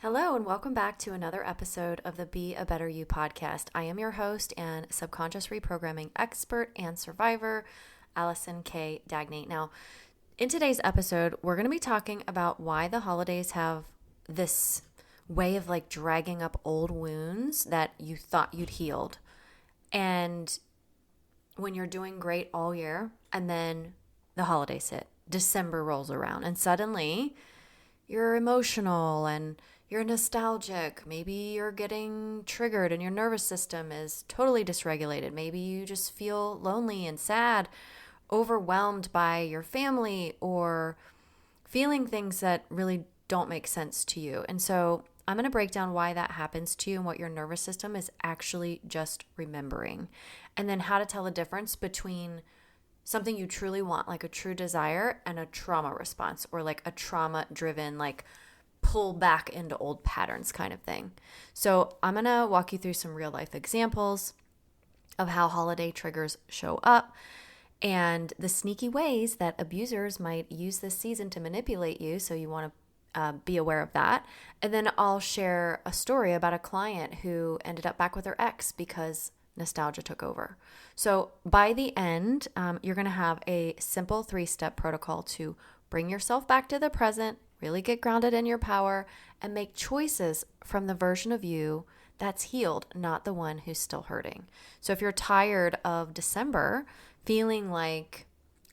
Hello, and welcome back to another episode of the Be a Better You podcast. I am your host and subconscious reprogramming expert and survivor, Allison K. Dagney. Now, in today's episode, we're going to be talking about why the holidays have this way of like dragging up old wounds that you thought you'd healed. And when you're doing great all year, and then the holidays hit, December rolls around, and suddenly you're emotional and you're nostalgic. Maybe you're getting triggered and your nervous system is totally dysregulated. Maybe you just feel lonely and sad, overwhelmed by your family, or feeling things that really don't make sense to you. And so I'm going to break down why that happens to you and what your nervous system is actually just remembering. And then how to tell the difference between something you truly want, like a true desire, and a trauma response, or like a trauma-driven, like pull back into old patterns kind of thing. So I'm going to walk you through some real life examples of how holiday triggers show up and the sneaky ways that abusers might use this season to manipulate you. So you want to be aware of that. And then I'll share a story about a client who ended up back with her ex because nostalgia took over. So by the end, you're going to have a simple 3-step protocol to bring yourself back to the present, really get grounded in your power, and make choices from the version of you that's healed, not the one who's still hurting. So if you're tired of December feeling like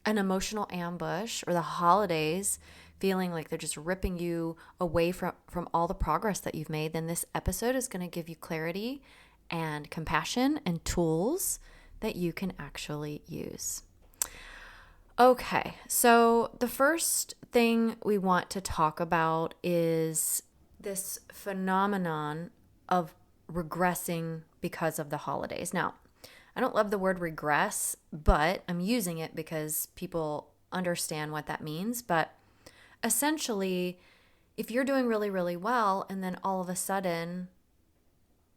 an emotional ambush, or the holidays feeling like they're just ripping you away from all the progress that you've made, then this episode is going to give you clarity and compassion and tools that you can actually use. Okay, so the first thing we want to talk about is this phenomenon of regressing because of the holidays. Now, I don't love the word regress, but I'm using it because people understand what that means. But essentially, if you're doing really, really well, and then all of a sudden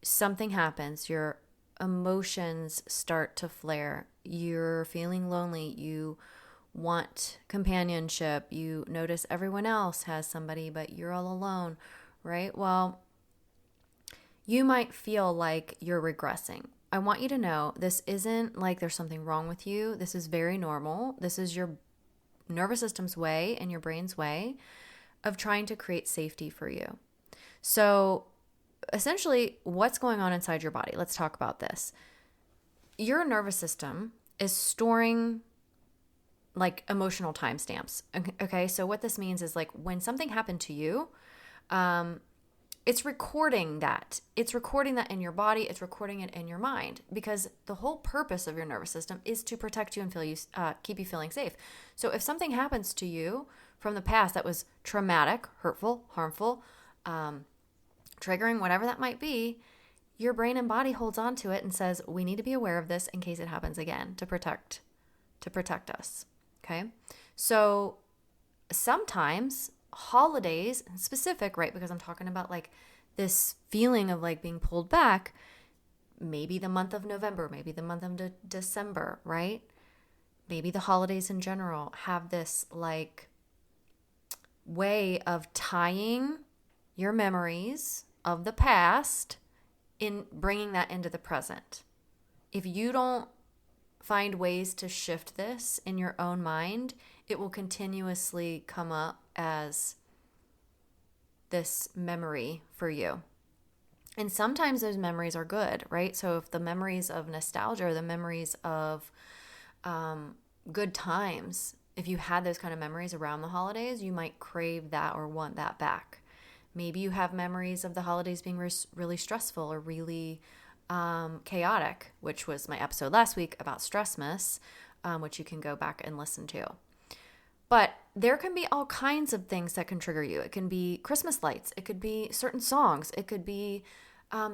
something happens, your emotions start to flare, you're feeling lonely, you want companionship, you notice everyone else has somebody but you're all alone, right? Well, you might feel like you're regressing. I want you to know this isn't like there's something wrong with you. This is very normal. This is your nervous system's way and your brain's way of trying to create safety for you. So essentially, what's going on inside your body? Let's talk about this. Your nervous system is storing like emotional timestamps. Okay, so what this means is like when something happened to you, it's recording that. It's recording that in your body. It's recording it in your mind, because the whole purpose of your nervous system is to protect you and keep you feeling safe. So if something happens to you from the past that was traumatic, hurtful, harmful, triggering, whatever that might be, your brain and body holds on to it and says, we need to be aware of this in case it happens again to protect us. Okay. So sometimes holidays in specific, right? Because I'm talking about like this feeling of like being pulled back, maybe the month of November, maybe the month of December, right? Maybe the holidays in general have this like way of tying your memories of the past in bringing that into the present. If you don't find ways to shift this in your own mind, it will continuously come up as this memory for you. And sometimes those memories are good, right? So if the memories of nostalgia, or the memories of good times, if you had those kind of memories around the holidays, you might crave that or want that back. Maybe you have memories of the holidays being really stressful or really chaotic, which was my episode last week about Stressmas, which you can go back and listen to. But there can be all kinds of things that can trigger you. It can be Christmas lights. It could be certain songs. It could be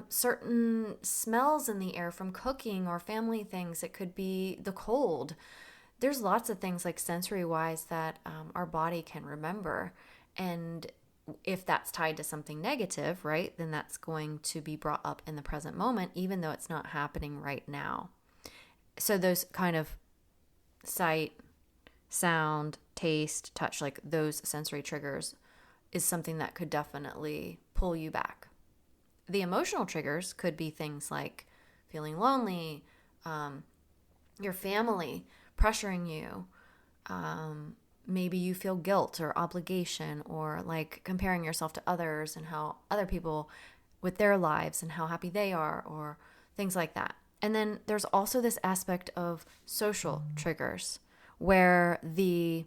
certain smells in the air from cooking or family things. It could be the cold. There's lots of things like sensory-wise that our body can remember. And if that's tied to something negative, right, then that's going to be brought up in the present moment, even though it's not happening right now. So those kind of sight, sound, taste, touch, like those sensory triggers is something that could definitely pull you back. The emotional triggers could be things like feeling lonely, your family pressuring you, maybe you feel guilt or obligation, or like comparing yourself to others and how other people with their lives and how happy they are, or things like that. And then there's also this aspect of social triggers where the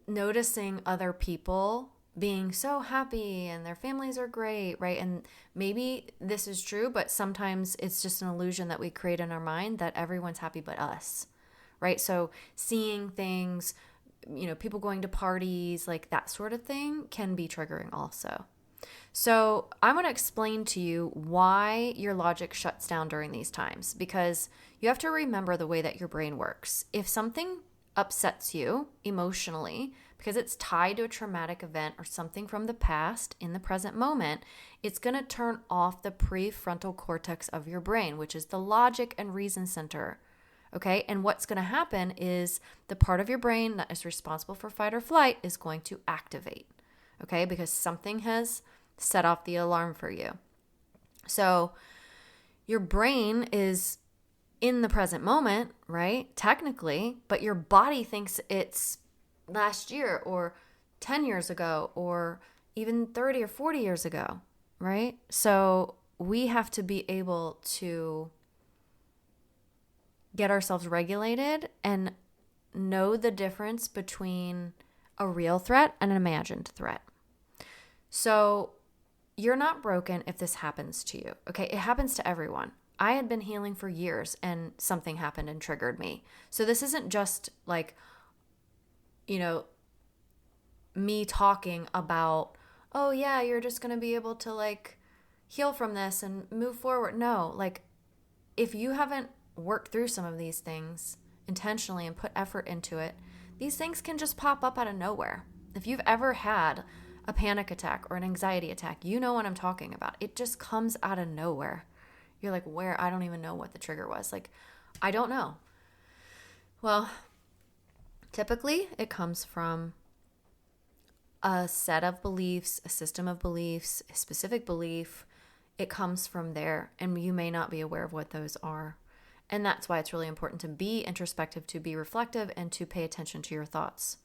noticing other people being so happy and their families are great, right? And maybe this is true, but sometimes it's just an illusion that we create in our mind that everyone's happy but us, right? So seeing things, people going to parties, like that sort of thing can be triggering also. So I'm going to explain to you why your logic shuts down during these times, because you have to remember the way that your brain works. If something upsets you emotionally because it's tied to a traumatic event or something from the past in the present moment, it's going to turn off the prefrontal cortex of your brain, which is the logic and reason center. Okay, and what's going to happen is the part of your brain that is responsible for fight or flight is going to activate. Okay, because something has set off the alarm for you. So your brain is in the present moment, right? Technically, but your body thinks it's last year or 10 years ago or even 30 or 40 years ago, right? So we have to be able to get ourselves regulated and know the difference between a real threat and an imagined threat. So you're not broken if this happens to you, okay? It happens to everyone. I had been healing for years and something happened and triggered me. So this isn't just like, me talking about, oh yeah, you're just going to be able to like heal from this and move forward. No, like if you haven't worked through some of these things intentionally and put effort into it, these things can just pop up out of nowhere. If you've ever had a panic attack or an anxiety attack, you know what I'm talking about. It just comes out of nowhere. You're like, where? I don't even know what the trigger was. Like, I don't know. Well, typically it comes from a set of beliefs, a system of beliefs, a specific belief. It comes from there, and you may not be aware of what those are. And that's why it's really important to be introspective, to be reflective, and to pay attention to your thoughts.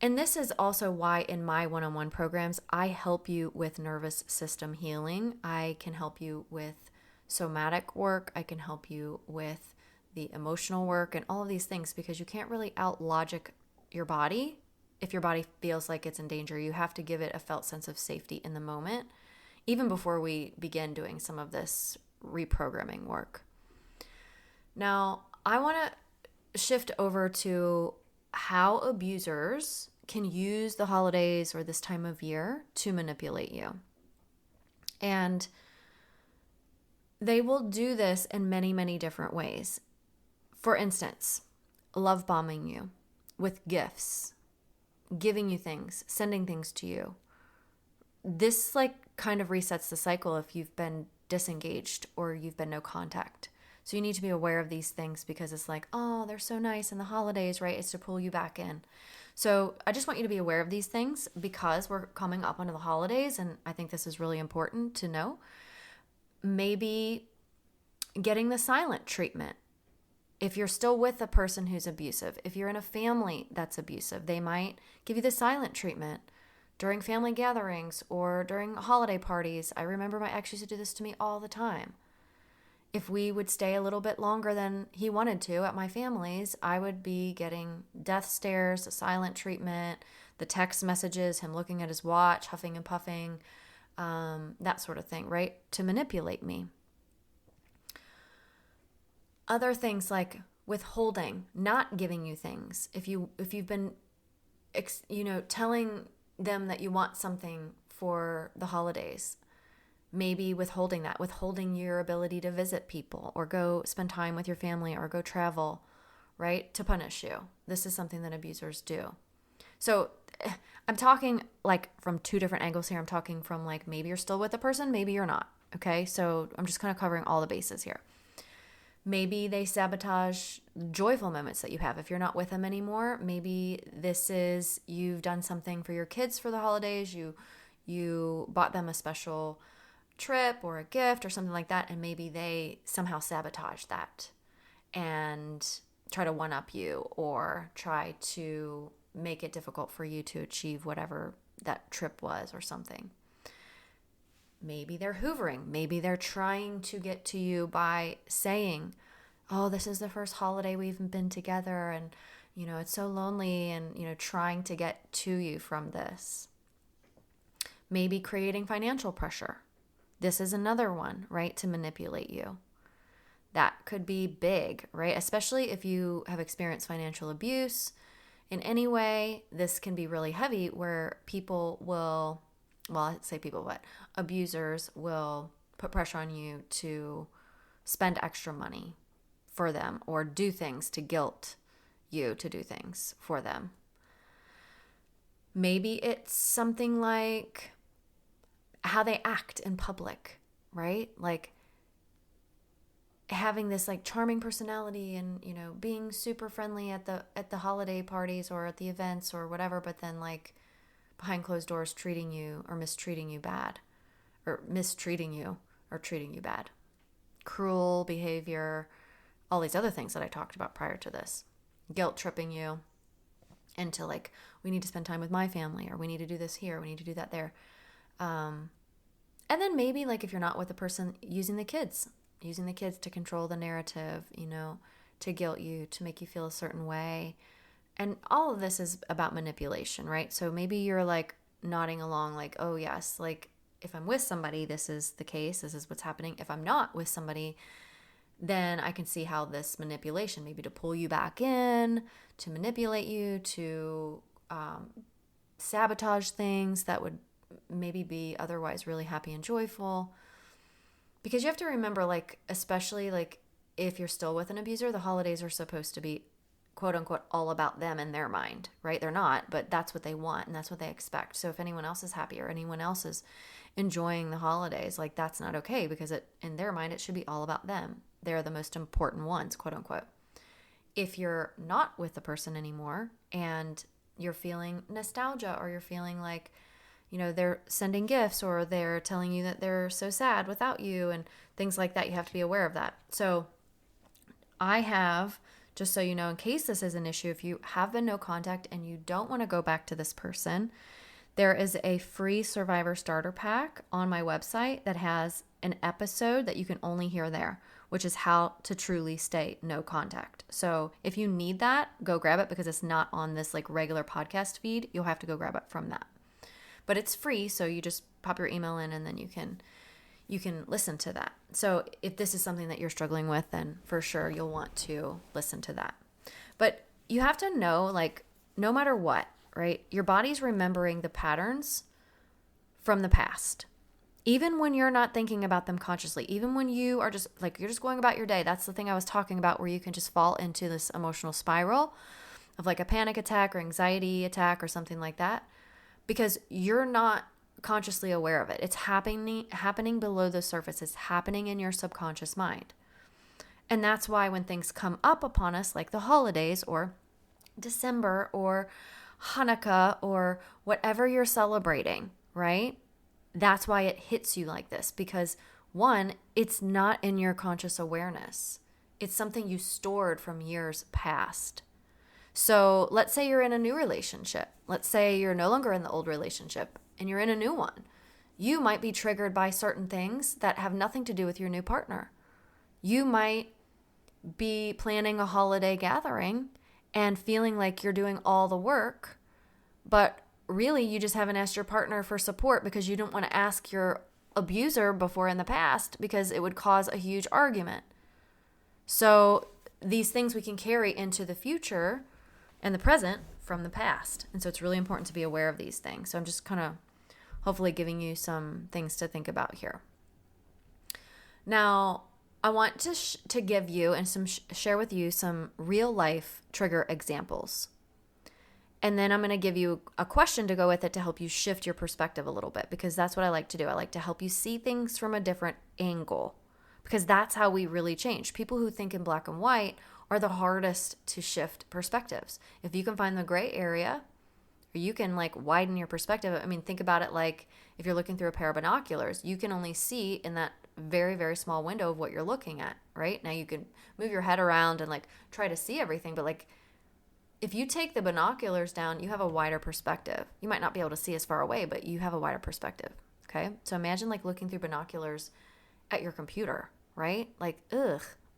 And this is also why in my one-on-one programs, I help you with nervous system healing. I can help you with somatic work. I can help you with the emotional work and all of these things, because you can't really out-logic your body. If your body feels like it's in danger, you have to give it a felt sense of safety in the moment, even before we begin doing some of this reprogramming work. Now, I want to shift over to how abusers can use the holidays or this time of year to manipulate you. And they will do this in many, many different ways. For instance, love bombing you with gifts, giving you things, sending things to you. This kind of resets the cycle if you've been disengaged or you've been no contact. So you need to be aware of these things, because it's like, oh, they're so nice in the holidays, right? It's to pull you back in. So I just want you to be aware of these things, because we're coming up onto the holidays, and I think this is really important to know. Maybe getting the silent treatment. If you're still with a person who's abusive, if you're in a family that's abusive, they might give you the silent treatment during family gatherings or during holiday parties. I remember my ex used to do this to me all the time. If we would stay a little bit longer than he wanted to at my family's, I would be getting death stares, a silent treatment, the text messages, him looking at his watch, huffing and puffing, that sort of thing, right? To manipulate me. Other things like withholding, not giving you things. If you've been, telling them that you want something for the holidays, maybe withholding your ability to visit people or go spend time with your family or go travel, right? To punish you. This is something that abusers do. So I'm talking from two different angles here. I'm talking from maybe you're still with a person, maybe you're not. Okay. So I'm just kind of covering all the bases here. Maybe they sabotage joyful moments that you have. If you're not with them anymore, maybe this is you've done something for your kids for the holidays. You bought them a special trip or a gift or something like that, and maybe they somehow sabotage that and try to one-up you or try to make it difficult for you to achieve whatever that trip was or something. Maybe they're hoovering. Maybe they're trying to get to you by saying, oh, this is the first holiday we've been together and, it's so lonely, and, trying to get to you from this. Maybe creating financial pressure. This is another one, right, to manipulate you. That could be big, right? Especially if you have experienced financial abuse in any way. This can be really heavy where people will, I say people, but abusers will put pressure on you to spend extra money for them or do things to guilt you to do things for them. Maybe it's something like how they act in public, right? Like having this like charming personality and, being super friendly at the holiday parties or at the events or whatever, but then like behind closed doors treating you or mistreating you bad or treating you bad. Cruel behavior, all these other things that I talked about prior to this. Guilt tripping you into like, we need to spend time with my family, or we need to do this here, we need to do that there. And then maybe like if you're not with the person, using the kids to control the narrative, to guilt you, to make you feel a certain way. And all of this is about manipulation, right? So maybe you're like nodding along like, oh yes, like if I'm with somebody, this is the case, this is what's happening. If I'm not with somebody, then I can see how this manipulation, maybe to pull you back in, to manipulate you, to sabotage things that would maybe be otherwise really happy and joyful. Because you have to remember, like, especially like if you're still with an abuser, the holidays are supposed to be quote unquote all about them in their mind, right? They're not, but that's what they want and that's what they expect. So if anyone else is happy or anyone else is enjoying the holidays, like that's not okay, because in their mind, it should be all about them. They're the most important ones, quote unquote. If you're not with the person anymore and you're feeling nostalgia, or you're feeling like, they're sending gifts, or they're telling you that they're so sad without you and things like that, you have to be aware of that. So I have, just so you know, in case this is an issue, if you have been no contact and you don't want to go back to this person, there is a free Survivor Starter Pack on my website that has an episode that you can only hear there, which is how to truly stay no contact. So if you need that, go grab it, because it's not on this like regular podcast feed. You'll have to go grab it from that. But it's free, so you just pop your email in and then you can listen to that. So if this is something that you're struggling with, then for sure you'll want to listen to that. But you have to know, like, no matter what, right? Your body's remembering the patterns from the past. Even when you're not thinking about them consciously, even when you are just like, you're just going about your day. That's the thing I was talking about, where you can just fall into this emotional spiral of like a panic attack or anxiety attack or something like that, because you're not consciously aware of it. It's happening below the surface. It's happening in your subconscious mind. And that's why when things come up upon us, like the holidays or December or Hanukkah or whatever you're celebrating, right? That's why it hits you like this, because one, it's not in your conscious awareness. It's something you stored from years past. So let's say you're in a new relationship. Let's say you're no longer in the old relationship and you're in a new one. You might be triggered by certain things that have nothing to do with your new partner. You might be planning a holiday gathering and feeling like you're doing all the work, but really you just haven't asked your partner for support because you don't want to ask your abuser before in the past, because it would cause a huge argument. So these things we can carry into the future and the present from the past. And so it's really important to be aware of these things. So I'm just kind of hopefully giving you some things to think about here. Now, I want to give you and share with you some real life trigger examples. And then I'm going to give you a question to go with it to help you shift your perspective a little bit, because that's what I like to do. I like to help you see things from a different angle, because that's how we really change. People who think in black and white are the hardest to shift perspectives. If you can find the gray area, or you can like widen your perspective. I mean, think about it like if you're looking through a pair of binoculars, you can only see in that very, very small window of what you're looking at, right? Now you can move your head around and like try to see everything, but like if you take the binoculars down, you have a wider perspective. You might not be able to see as far away, but you have a wider perspective, okay? So imagine like looking through binoculars at your computer, right? Like,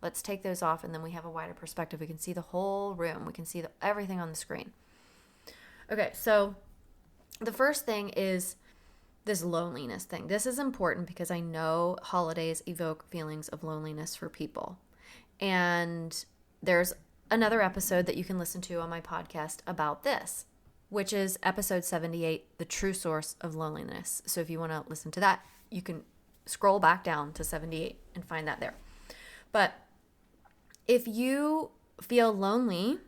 let's take those off, and then we have a wider perspective. We can see the whole room. We can see everything on the screen. Okay, so the first thing is this loneliness thing. This is important because I know holidays evoke feelings of loneliness for people. And there's another episode that you can listen to on my podcast about this, which is episode 78, The True Source of Loneliness. So if you want to listen to that, you can scroll back down to 78 and find that there. But if you feel lonely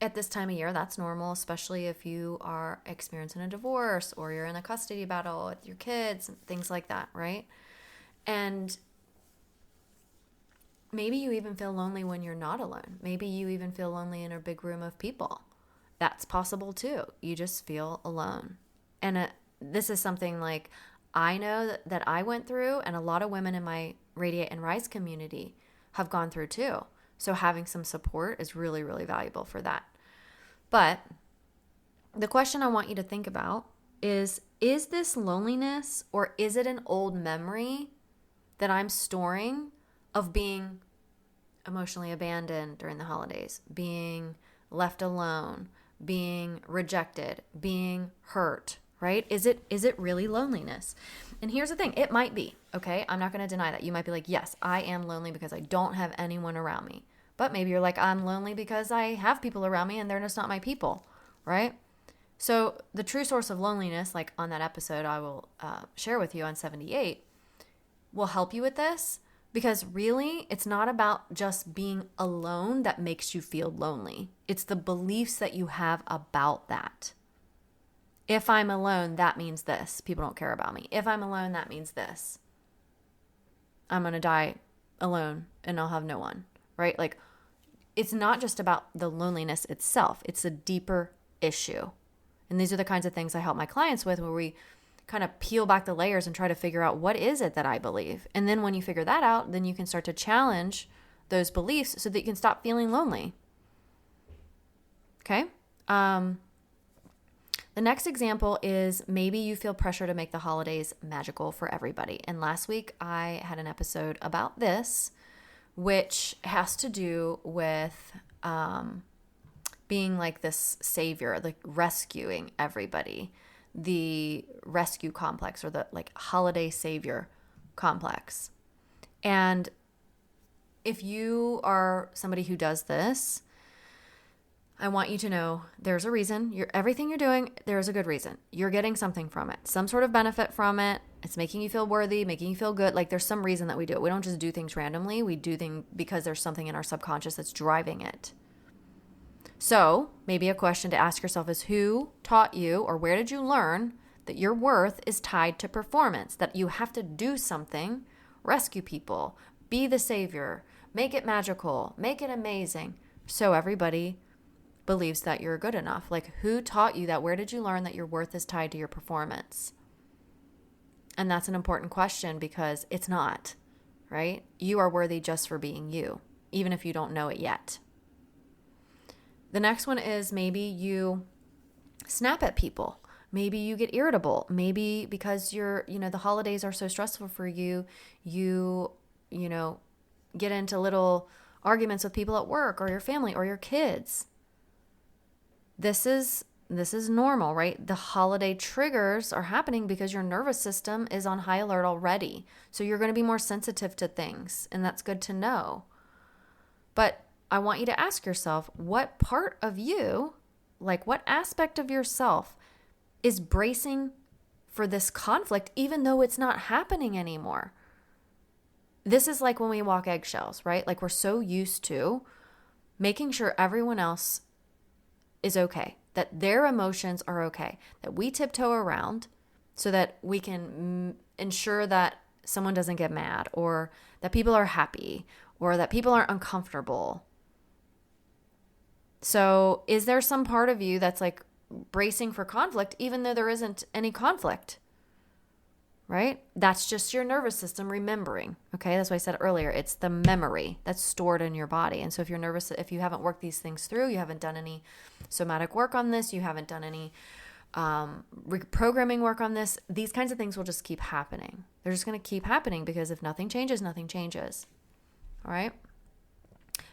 at this time of year, that's normal, especially if you are experiencing a divorce or you're in a custody battle with your kids and things like that, right? And maybe you even feel lonely when you're not alone. Maybe you even feel lonely in a big room of people. That's possible too. You just feel alone. And this is something like I know that I went through, and a lot of women in my Radiate and Rise community have gone through too. So having some support is really, really valuable for that. But the question I want you to think about is this loneliness, or is it an old memory that I'm storing of being emotionally abandoned during the holidays, being left alone, being rejected, being hurt, right? Is it really loneliness? And here's the thing, it might be, okay? I'm not going to deny that. You might be like, yes, I am lonely because I don't have anyone around me. But maybe you're like, I'm lonely because I have people around me and they're just not my people, right? So the true source of loneliness, like on that episode I will share with you on 78, will help you with this, because really it's not about just being alone that makes you feel lonely. It's the beliefs that you have about that. If I'm alone, that means this. People don't care about me. If I'm alone, that means this. I'm going to die alone and I'll have no one, right? Like, it's not just about the loneliness itself. It's a deeper issue. And these are the kinds of things I help my clients with, where we kind of peel back the layers and try to figure out, what is it that I believe? And then when you figure that out, then you can start to challenge those beliefs so that you can stop feeling lonely. Okay? The next example is maybe you feel pressure to make the holidays magical for everybody. And last week I had an episode about this, which has to do with being like this savior, like rescuing everybody, the rescue complex, or the like holiday savior complex. And if you are somebody who does this, I want you to know there's a reason. Everything you're doing, there's a good reason. You're getting something from it, some sort of benefit from it. It's making you feel worthy, making you feel good. Like, there's some reason that we do it. We don't just do things randomly. We do things because there's something in our subconscious that's driving it. So maybe a question to ask yourself is, who taught you, or where did you learn that your worth is tied to performance, that you have to do something, rescue people, be the savior, make it magical, make it amazing, so everybody believes that you're good enough? Like, who taught you that? Where did you learn that your worth is tied to your performance? And that's an important question, because it's not, right? You are worthy just for being you, even if you don't know it yet. The next one is maybe you snap at people. Maybe you get irritable. Maybe because the holidays are so stressful for you, you get into little arguments with people at work or your family or your kids. This is normal, right? The holiday triggers are happening because your nervous system is on high alert already. So you're going to be more sensitive to things, and that's good to know. But I want you to ask yourself, what part of you, like what aspect of yourself, is bracing for this conflict even though it's not happening anymore? This is like when we walk eggshells, right? Like, we're so used to making sure everyone else is okay, that their emotions are okay, that we tiptoe around so that we can ensure that someone doesn't get mad, or that people are happy, or that people aren't uncomfortable. So is there some part of you that's like bracing for conflict, even though there isn't any conflict? Right? That's just your nervous system remembering. Okay. That's why I said earlier, it's the memory that's stored in your body. And so if you're nervous, if you haven't worked these things through, you haven't done any somatic work on this, you haven't done any reprogramming work on this, these kinds of things will just keep happening. They're just going to keep happening because if nothing changes, nothing changes. All right.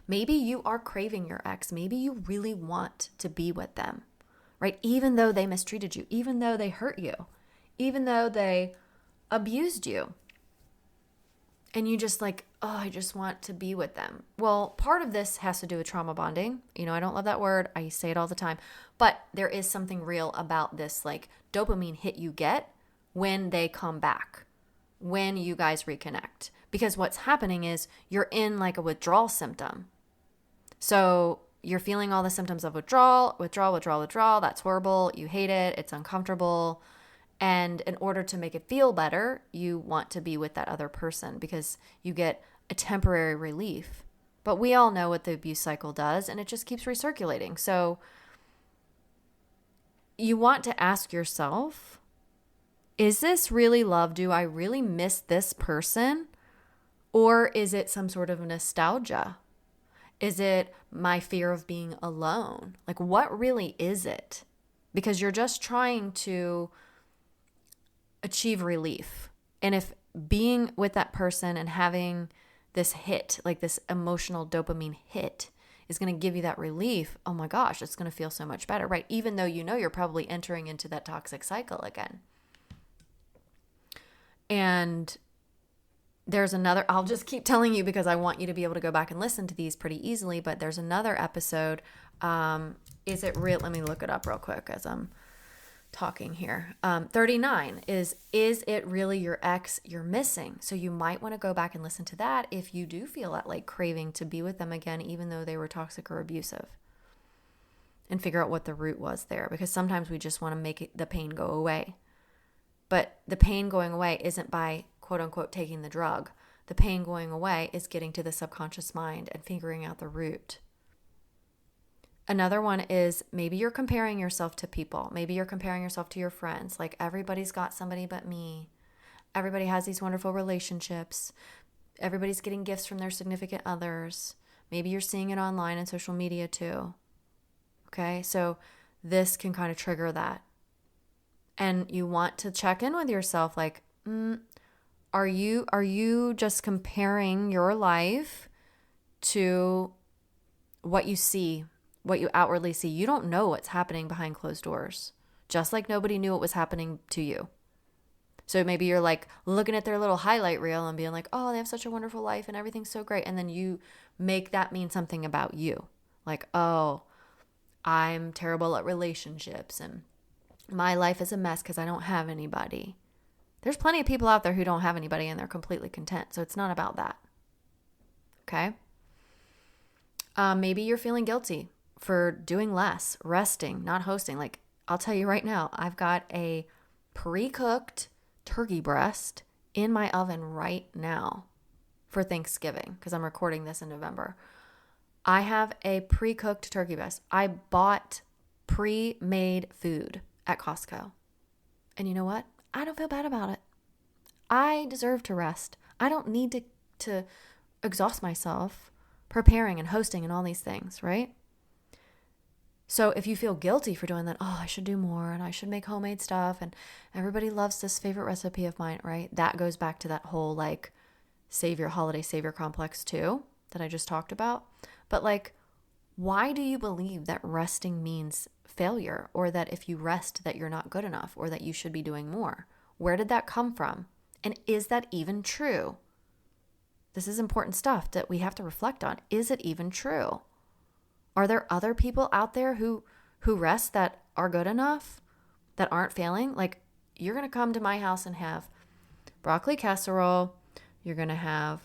Maybe you are craving your ex. Maybe you really want to be with them, right? Even though they mistreated you, even though they hurt you, even though they abused you, and you just like, oh, I just want to be with them. Well, part of this has to do with trauma bonding. I don't love that word. I say it all the time, but there is something real about this like dopamine hit you get when they come back, when you guys reconnect, because what's happening is you're in like a withdrawal symptom. So you're feeling all the symptoms of withdrawal. That's horrible. You hate it. It's uncomfortable. And in order to make it feel better, you want to be with that other person because you get a temporary relief. But we all know what the abuse cycle does, and it just keeps recirculating. So you want to ask yourself, is this really love? Do I really miss this person? Or is it some sort of nostalgia? Is it my fear of being alone? Like, what really is it? Because you're just trying to achieve relief. And if being with that person and having this hit, like this emotional dopamine hit, is going to give you that relief, oh my gosh, it's going to feel so much better, right? Even though you're probably entering into that toxic cycle again. And there's another, I'll just keep telling you because I want you to be able to go back and listen to these pretty easily, but there's another episode. Is it real? Let me look it up real quick as I'm talking here. 39 is it really your ex you're missing? So you might want to go back and listen to that if you do feel that like craving to be with them again, even though they were toxic or abusive, and figure out what the root was there, because sometimes we just want to make the pain go away. But the pain going away isn't by quote unquote taking the drug. The pain going away is getting to the subconscious mind and figuring out the root. Another one is maybe you're comparing yourself to people. Maybe you're comparing yourself to your friends. Like, everybody's got somebody but me. Everybody has these wonderful relationships. Everybody's getting gifts from their significant others. Maybe you're seeing it online and social media too. Okay, so this can kind of trigger that. And you want to check in with yourself like, are you just comparing your life to what you see, what you outwardly see? You don't know what's happening behind closed doors, just like nobody knew what was happening to you. So maybe you're like looking at their little highlight reel and being like, oh, they have such a wonderful life and everything's so great. And then you make that mean something about you. Like, oh, I'm terrible at relationships and my life is a mess because I don't have anybody. There's plenty of people out there who don't have anybody and they're completely content. So it's not about that. Okay. Maybe you're feeling guilty for doing less, resting, not hosting. Like, I'll tell you right now, I've got a pre-cooked turkey breast in my oven right now for Thanksgiving because I'm recording this in November. I have a pre-cooked turkey breast. I bought pre-made food at Costco. And you know what? I don't feel bad about it. I deserve to rest. I don't need to exhaust myself preparing and hosting and all these things, right? So if you feel guilty for doing that, oh, I should do more and I should make homemade stuff and everybody loves this favorite recipe of mine, right? That goes back to that whole like holiday savior complex too that I just talked about. But like, why do you believe that resting means failure, or that if you rest that you're not good enough, or that you should be doing more? Where did that come from? And is that even true? This is important stuff that we have to reflect on. Is it even true? Are there other people out there who rest that are good enough, that aren't failing? Like, you're going to come to my house and have broccoli casserole. You're going to have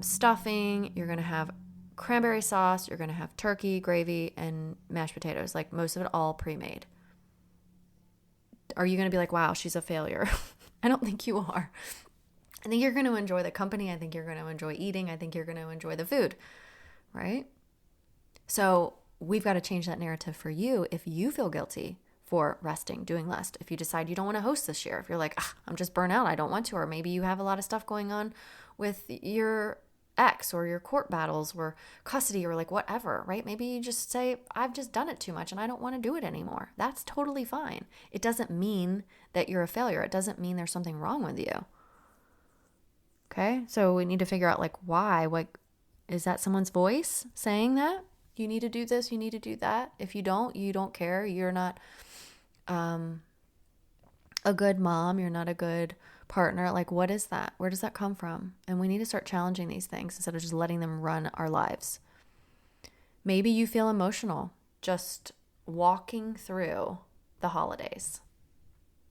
stuffing. You're going to have cranberry sauce. You're going to have turkey, gravy, and mashed potatoes. Like, most of it all pre-made. Are you going to be like, wow, she's a failure? I don't think you are. I think you're going to enjoy the company. I think you're going to enjoy eating. I think you're going to enjoy the food, right? So we've got to change that narrative for you if you feel guilty for resting, doing less. If you decide you don't want to host this year, if you're like, I'm just burnt out, I don't want to, or maybe you have a lot of stuff going on with your ex or your court battles or custody or like whatever, right? Maybe you just say, I've just done it too much and I don't want to do it anymore. That's totally fine. It doesn't mean that you're a failure. It doesn't mean there's something wrong with you. Okay? So we need to figure out like why. Like, is that someone's voice saying that? You need to do this, you need to do that. If you don't care. You're not a good mom. You're not a good partner. Like, what is that? Where does that come from? And we need to start challenging these things instead of just letting them run our lives. Maybe you feel emotional just walking through the holidays.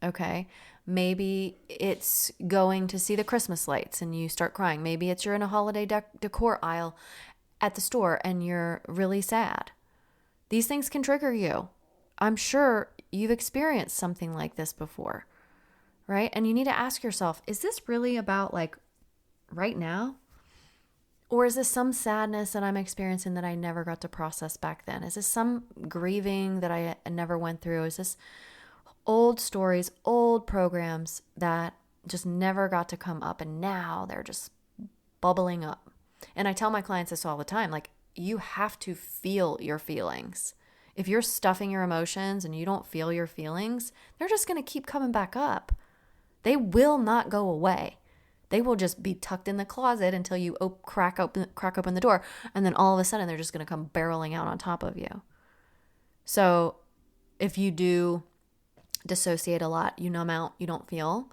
Okay. Maybe it's going to see the Christmas lights and you start crying. Maybe it's you're in a holiday decor aisle at the store and you're really sad. These things can trigger you. I'm sure you've experienced something like this before, right? And you need to ask yourself, is this really about like right now? Or is this some sadness that I'm experiencing that I never got to process back then? Is this some grieving that I never went through? Is this old stories, old programs that just never got to come up and now they're just bubbling up? And I tell my clients this all the time, like, you have to feel your feelings. If you're stuffing your emotions and you don't feel your feelings, they're just going to keep coming back up. They will not go away. They will just be tucked in the closet until you crack open the door. And then all of a sudden, they're just going to come barreling out on top of you. So if you do dissociate a lot, you numb out, you don't feel,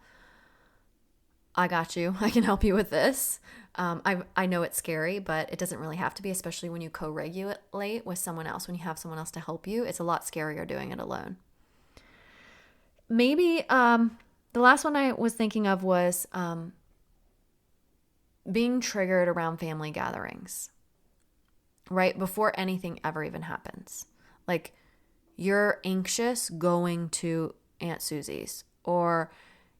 I got you. I can help you with this. I know it's scary, but it doesn't really have to be, especially when you co-regulate with someone else. When you have someone else to help you, it's a lot scarier doing it alone. Maybe the last one I was thinking of was being triggered around family gatherings, right? Before anything ever even happens. Like, you're anxious going to Aunt Susie's, or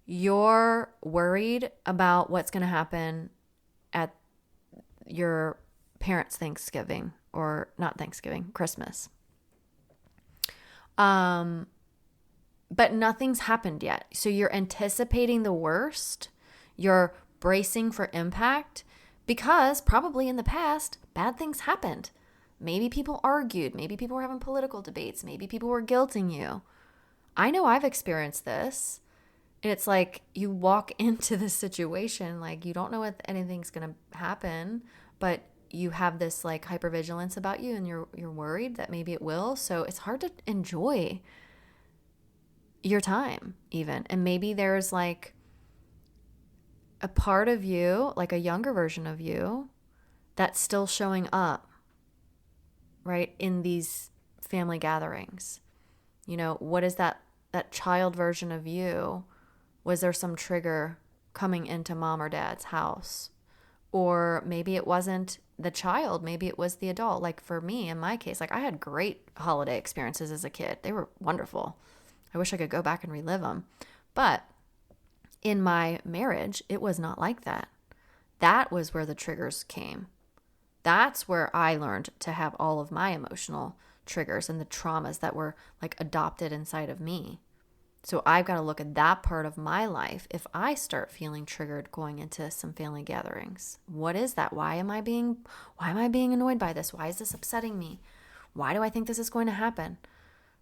you're worried about what's going to happen at your parents' Thanksgiving, or not Thanksgiving, Christmas. But nothing's happened yet. So you're anticipating the worst. You're bracing for impact because probably in the past, bad things happened. Maybe people argued. Maybe people were having political debates. Maybe people were guilting you. I know I've experienced this. And it's like you walk into this situation, like you don't know if anything's going to happen, but you have this like hypervigilance about you and you're worried that maybe it will. So it's hard to enjoy your time even. And maybe there's like a part of you, like a younger version of you, that's still showing up, right, in these family gatherings. You know, what is that child version of you? Was there some trigger coming into mom or dad's house? Or maybe it wasn't the child, maybe it was the adult. Like for me, in my case, like I had great holiday experiences as a kid. They were wonderful. I wish I could go back and relive them. But in my marriage, it was not like that. That was where the triggers came. That's where I learned to have all of my emotional triggers and the traumas that were like adopted inside of me. So I've got to look at that part of my life if I start feeling triggered going into some family gatherings. What is that? Why am I being annoyed by this? Why is this upsetting me? Why do I think this is going to happen?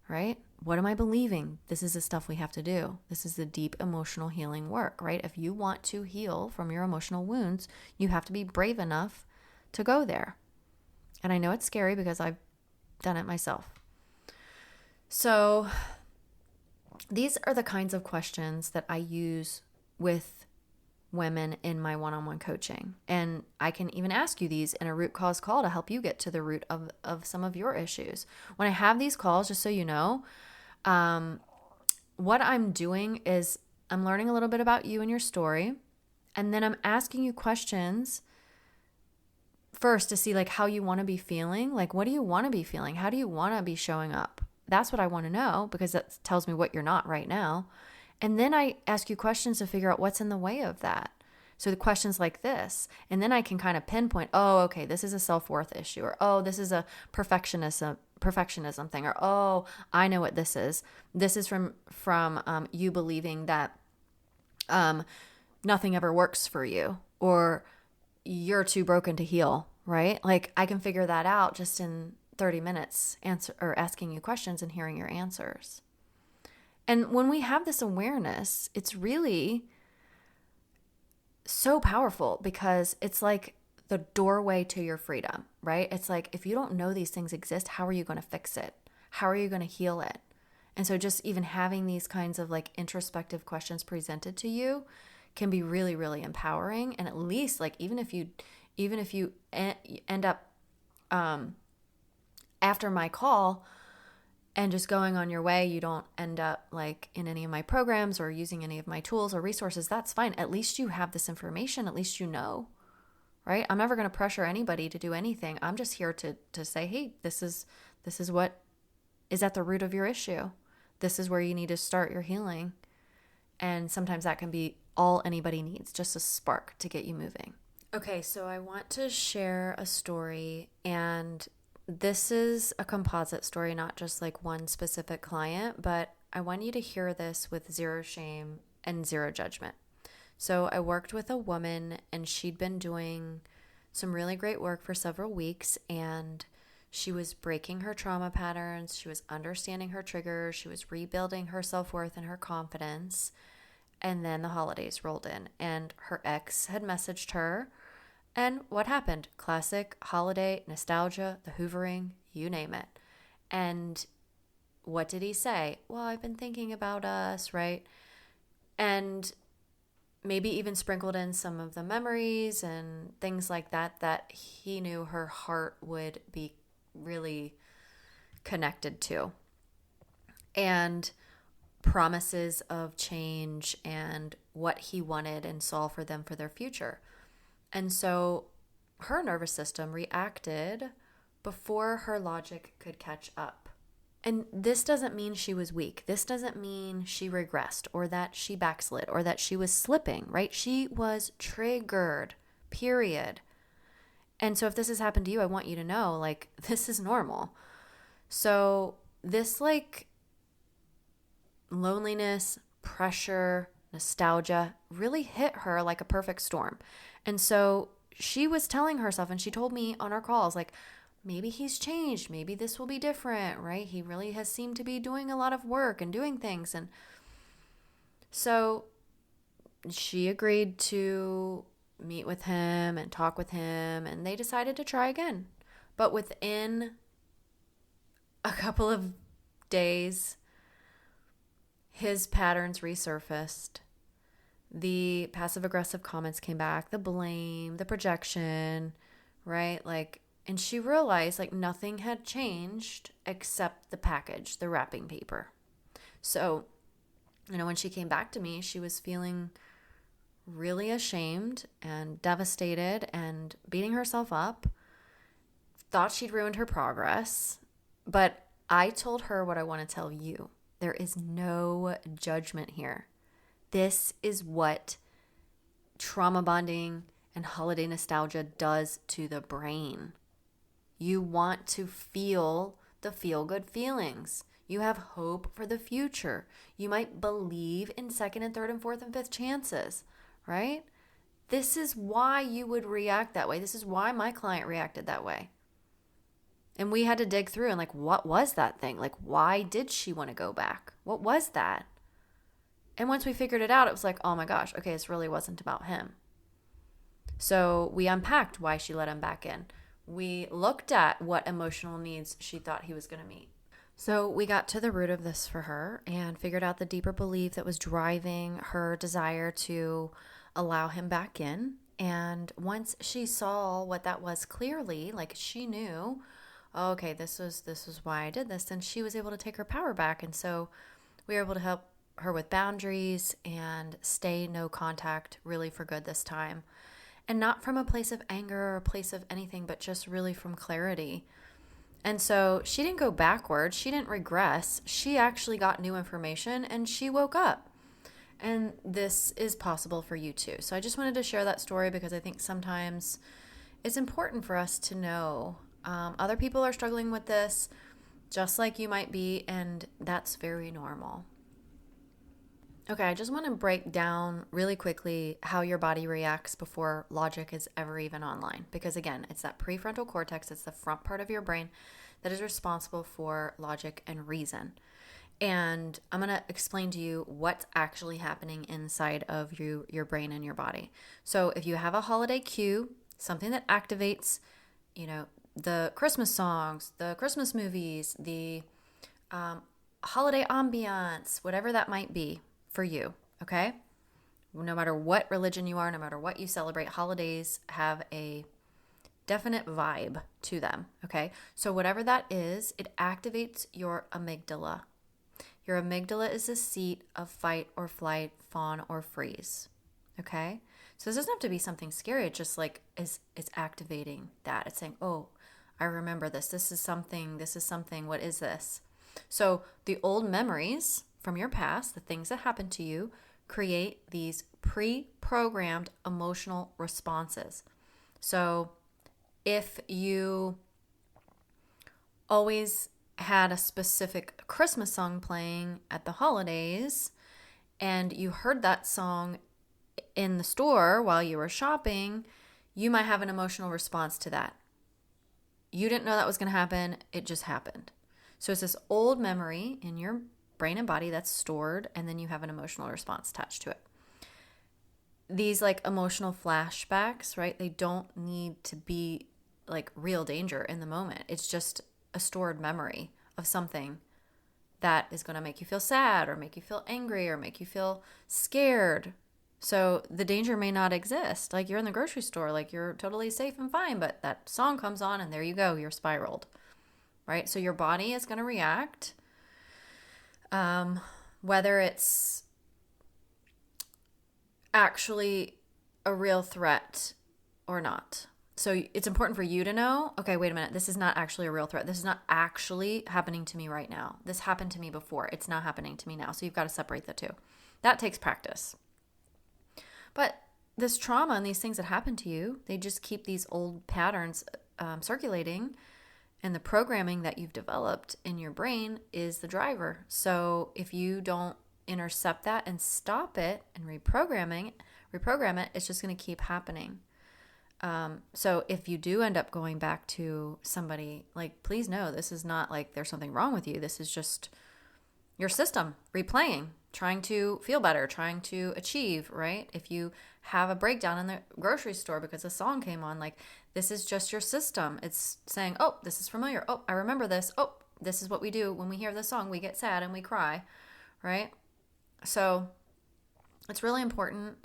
Right? What am I believing? This is the stuff we have to do. This is the deep emotional healing work, right? If you want to heal from your emotional wounds, you have to be brave enough to go there. And I know it's scary because I've done it myself. So these are the kinds of questions that I use with women in my one-on-one coaching. And I can even ask you these in a root cause call to help you get to the root of some of your issues. When I have these calls, just so you know, what I'm doing is I'm learning a little bit about you and your story. And then I'm asking you questions first to see like how you want to be feeling. Like, what do you want to be feeling? How do you want to be showing up? That's what I want to know because that tells me what you're not right now. And then I ask you questions to figure out what's in the way of that. So the questions like this, and then I can kind of pinpoint, oh, okay, this is a self-worth issue, or oh, this is a perfectionism thing, or oh, I know what this is. This is from you believing that nothing ever works for you, or you're too broken to heal, right? Like I can figure that out just in 30 minutes asking you questions and hearing your answers. And when we have this awareness, it's really so powerful because it's like the doorway to your freedom, right? It's like, if you don't know these things exist, how are you going to fix it? How are you going to heal it? And so just even having these kinds of like introspective questions presented to you can be really, really empowering. And at least like, even if you end up, after my call and just going on your way, you don't end up like in any of my programs or using any of my tools or resources, that's fine. At least you have this information. At least you know, right? I'm never going to pressure anybody to do anything. I'm just here to say, hey, this is what is at the root of your issue. This is where you need to start your healing. And sometimes that can be all anybody needs, just a spark to get you moving. Okay, so I want to share a story, and this is a composite story, not just like one specific client, but I want you to hear this with zero shame and zero judgment. So I worked with a woman, and she'd been doing some really great work for several weeks, and she was breaking her trauma patterns. She was understanding her triggers. She was rebuilding her self-worth and her confidence. And then the holidays rolled in, and her ex had messaged her. And what happened? Classic holiday nostalgia, the hoovering, you name it. And what did he say? Well, I've been thinking about us, right? And maybe even sprinkled in some of the memories and things like that he knew her heart would be really connected to. And promises of change and what he wanted and saw for them for their future. And so her nervous system reacted before her logic could catch up. And this doesn't mean she was weak. This doesn't mean she regressed or that she backslid or that she was slipping, right? She was triggered, period. And so if this has happened to you, I want you to know, like, this is normal. So this, like, loneliness, pressure, nostalgia really hit her like a perfect storm. And so she was telling herself, and she told me on our calls, like, maybe he's changed. Maybe this will be different, right? He really has seemed to be doing a lot of work and doing things. And so she agreed to meet with him and talk with him, and they decided to try again. But within a couple of days, his patterns resurfaced. The passive-aggressive comments came back, the blame, the projection, right? Like, and she realized, like, nothing had changed except the package, the wrapping paper. So, when she came back to me, she was feeling really ashamed and devastated and beating herself up, thought she'd ruined her progress. But I told her what I want to tell you. There is no judgment here. This is what trauma bonding and holiday nostalgia does to the brain. You want to feel the feel-good feelings. You have hope for the future. You might believe in second and third and fourth and fifth chances, right? This is why you would react that way. This is why my client reacted that way. And we had to dig through and, like, what was that thing? Like, why did she want to go back? What was that? And once we figured it out, it was like, oh my gosh, okay, this really wasn't about him. So we unpacked why she let him back in. We looked at what emotional needs she thought he was going to meet. So we got to the root of this for her and figured out the deeper belief that was driving her desire to allow him back in. And once she saw what that was clearly, like, she knew, oh, okay, this was why I did this, then she was able to take her power back. And so we were able to help her with boundaries and stay no contact really for good this time. And not from a place of anger or a place of anything, but just really from clarity. And so she didn't go backwards. She didn't regress. She actually got new information and she woke up. And this is possible for you too. So I just wanted to share that story because I think sometimes it's important for us to know other people are struggling with this just like you might be, and that's very normal. Okay, I just want to break down really quickly how your body reacts before logic is ever even online. Because again, it's that prefrontal cortex, it's the front part of your brain that is responsible for logic and reason. And I'm going to explain to you what's actually happening inside of your brain and your body. So if you have a holiday cue, something that activates, the Christmas songs, the Christmas movies, the holiday ambiance, whatever that might be for you, okay? No matter what religion you are, no matter what you celebrate, holidays have a definite vibe to them, okay? So whatever that is, it activates your amygdala. Your amygdala is the seat of fight or flight, fawn or freeze, okay? So this doesn't have to be something scary. It's just like it's activating that. It's saying, oh, I remember this. This is something. What is this? So the old memories from your past, the things that happened to you, create these pre-programmed emotional responses. So if you always had a specific Christmas song playing at the holidays and you heard that song in the store while you were shopping, you might have an emotional response to that. You didn't know that was going to happen. It just happened. So it's this old memory in your brain and body that's stored, and then you have an emotional response attached to it. These like emotional flashbacks, right? They don't need to be like real danger in the moment. It's just a stored memory of something that is going to make you feel sad or make you feel angry or make you feel scared. So the danger may not exist. Like you're in the grocery store, like you're totally safe and fine, but that song comes on and there you go, you're spiraled, right? So your body is going to react, whether it's actually a real threat or not. So it's important for you to know, okay, wait a minute, this is not actually a real threat. This is not actually happening to me right now. This happened to me before. It's not happening to me now. So you've got to separate the two. That takes practice. But this trauma and these things that happen to you, they just keep these old patterns circulating, and the programming that you've developed in your brain is the driver. So if you don't intercept that and stop it and reprogram it, it's just going to keep happening. So if you do end up going back to somebody, like, please know this is not like there's something wrong with you. This is just your system replaying, trying to feel better, trying to achieve, right? If you have a breakdown in the grocery store because a song came on, like, this is just your system. It's saying, oh, this is familiar. Oh, I remember this. Oh, this is what we do when we hear the song. We get sad and we cry, right? So it's really important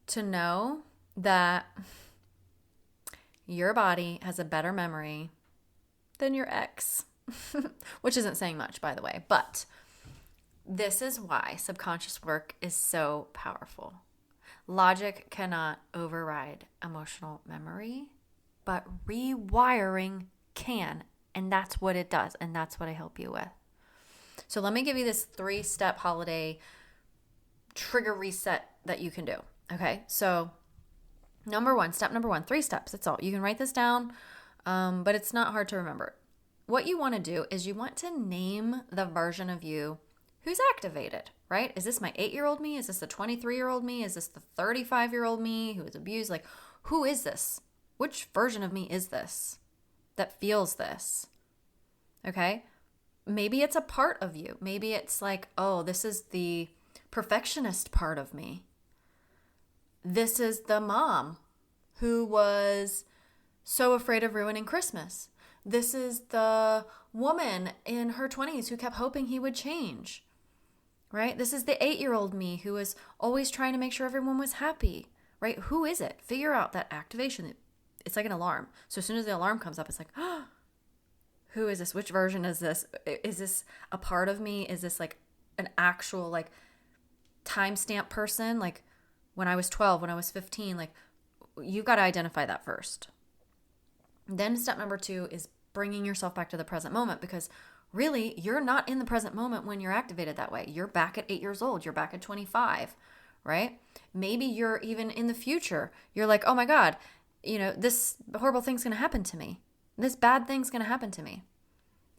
to know that your body has a better memory than your ex, which isn't saying much, by the way, but this is why subconscious work is so powerful. Logic cannot override emotional memory, but rewiring can, and that's what it does, and that's what I help you with. So let me give you this 3-step holiday trigger reset that you can do. Okay, so step number one, 3 steps. That's all. You can write this down, but it's not hard to remember. What you want to do is you want to name the version of you who's activated, right? Is this my 8-year-old me? Is this the 23-year-old me? Is this the 35-year-old me who is abused? Like, who is this? Which version of me is this that feels this? Okay? Maybe it's a part of you. Maybe it's like, oh, this is the perfectionist part of me. This is the mom who was so afraid of ruining Christmas. This is the woman in her 20s who kept hoping he would change, right? This is the 8-year-old me who was always trying to make sure everyone was happy, right? Who is it? Figure out that activation. It's like an alarm. So as soon as the alarm comes up, it's like, oh, who is this? Which version is this? Is this a part of me? Is this like an actual like timestamp person? Like when I was 12, when I was 15, like you've got to identify that first. Then step number 2 is bringing yourself back to the present moment, because really, you're not in the present moment when you're activated that way. You're back at 8 years old. You're back at 25, right? Maybe you're even in the future. You're like, oh my God, this horrible thing's going to happen to me. This bad thing's going to happen to me.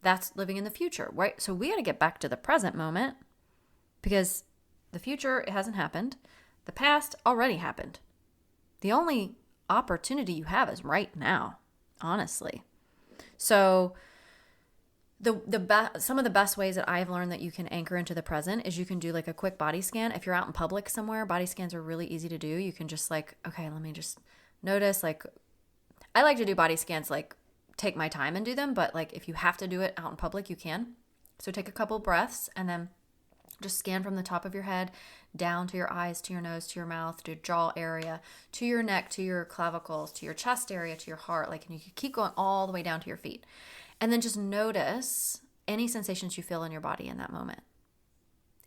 That's living in the future, right? So we got to get back to the present moment because the future, it hasn't happened. The past already happened. The only opportunity you have is right now, honestly. So some of the best ways that I've learned that you can anchor into the present is you can do like a quick body scan. If you're out in public somewhere, body scans are really easy to do. You can just like, okay, let me just notice. Like, I like to do body scans, like take my time and do them. But like, if you have to do it out in public, you can. So take a couple breaths and then just scan from the top of your head down to your eyes, to your nose, to your mouth, to your jaw area, to your neck, to your clavicles, to your chest area, to your heart. Like, and you can keep going all the way down to your feet. And then just notice any sensations you feel in your body in that moment.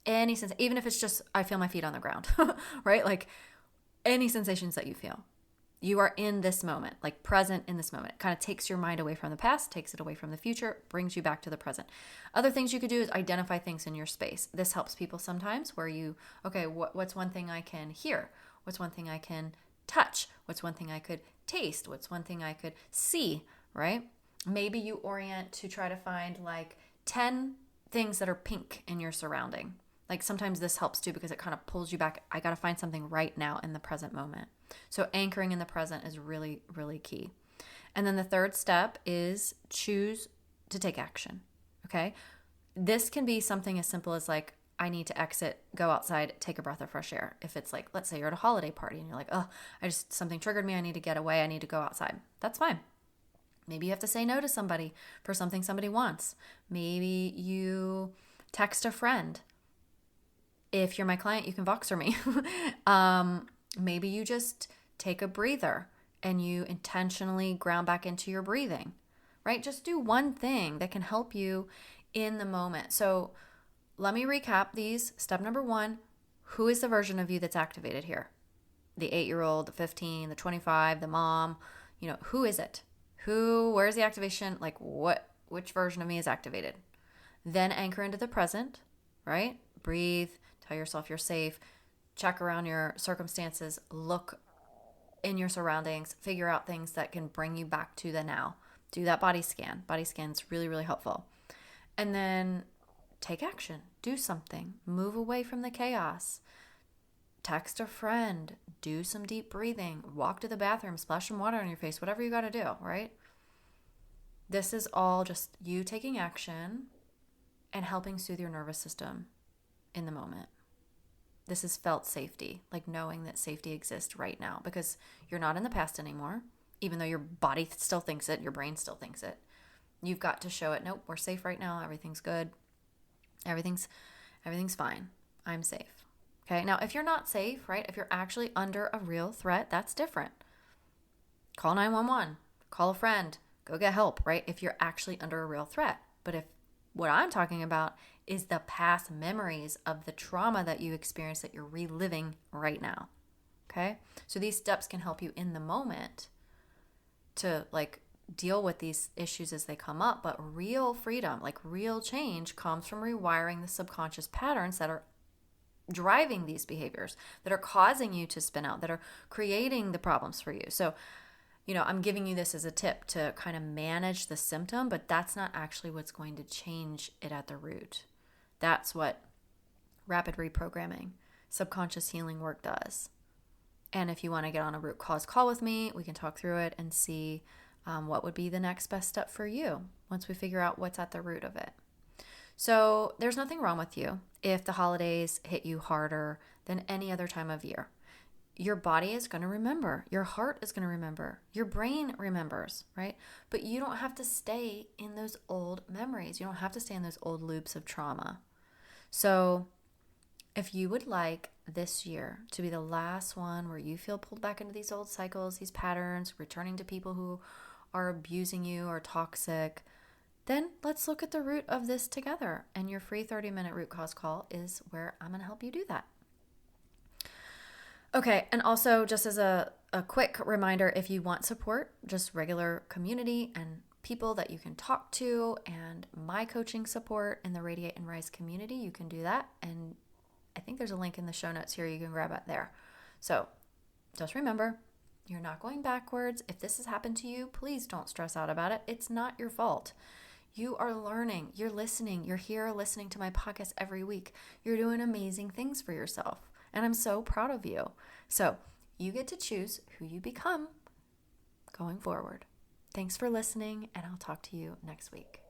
Any sense, even if it's just, I feel my feet on the ground, right? Like any sensations that you feel. You are in this moment, like present in this moment. It kind of takes your mind away from the past, takes it away from the future, brings you back to the present. Other things you could do is identify things in your space. This helps people sometimes where what's one thing I can hear? What's one thing I can touch? What's one thing I could taste? What's one thing I could see, right? Maybe you orient to try to find like 10 things that are pink in your surrounding. Like sometimes this helps too because it kind of pulls you back. I got to find something right now in the present moment. So anchoring in the present is really, really key. And then the third step is choose to take action. Okay. This can be something as simple as like, I need to exit, go outside, take a breath of fresh air. If it's like, let's say you're at a holiday party and you're like, something triggered me. I need to get away. I need to go outside. That's fine. Maybe you have to say no to somebody for something somebody wants. Maybe you text a friend. If you're my client, you can Voxer me. Maybe you just take a breather and you intentionally ground back into your breathing, right? Just do one thing that can help you in the moment. So let me recap these. Step number 1, who is the version of you that's activated here? The 8-year-old, the 15, the 25, the mom, who is it? Where's the activation? Like which version of me is activated? Then anchor into the present, right? Breathe, tell yourself you're safe, check around your circumstances, look in your surroundings, figure out things that can bring you back to the now. Do that body scan. Body scan's really, really helpful. And then take action, do something, move away from the chaos. Text a friend, do some deep breathing, walk to the bathroom, splash some water on your face, whatever you got to do, right? This is all just you taking action and helping soothe your nervous system in the moment. This is felt safety, like knowing that safety exists right now because you're not in the past anymore, even though your body still thinks it, your brain still thinks it. You've got to show it, nope, we're safe right now, everything's good, everything's fine, I'm safe. Okay, now if you're not safe, right, if you're actually under a real threat, that's different. Call 911, call a friend, go get help, right, if you're actually under a real threat. But if what I'm talking about is the past memories of the trauma that you experienced that you're reliving right now, okay? So these steps can help you in the moment to like deal with these issues as they come up, but real freedom, like real change comes from rewiring the subconscious patterns that are driving these behaviors, that are causing you to spin out, that are creating the problems for you. So, I'm giving you this as a tip to kind of manage the symptom, but that's not actually what's going to change it at the root. That's what rapid reprogramming, subconscious healing work does. And if you want to get on a root cause call with me, we can talk through it and see what would be the next best step for you once we figure out what's at the root of it. So there's nothing wrong with you if the holidays hit you harder than any other time of year. Your body is going to remember. Your heart is going to remember. Your brain remembers, right? But you don't have to stay in those old memories. You don't have to stay in those old loops of trauma. So if you would like this year to be the last one where you feel pulled back into these old cycles, these patterns, returning to people who are abusing you or toxic, then let's look at the root of this together. And your free 30-minute root cause call is where I'm going to help you do that. Okay, and also just as a quick reminder, if you want support, just regular community and people that you can talk to and my coaching support in the Radiate and Rise community, you can do that. And I think there's a link in the show notes here. You can grab it there. So just remember, you're not going backwards. If this has happened to you, please don't stress out about it. It's not your fault. You are learning, you're listening, you're here listening to my podcast every week. You're doing amazing things for yourself. And I'm so proud of you. So you get to choose who you become going forward. Thanks for listening, and I'll talk to you next week.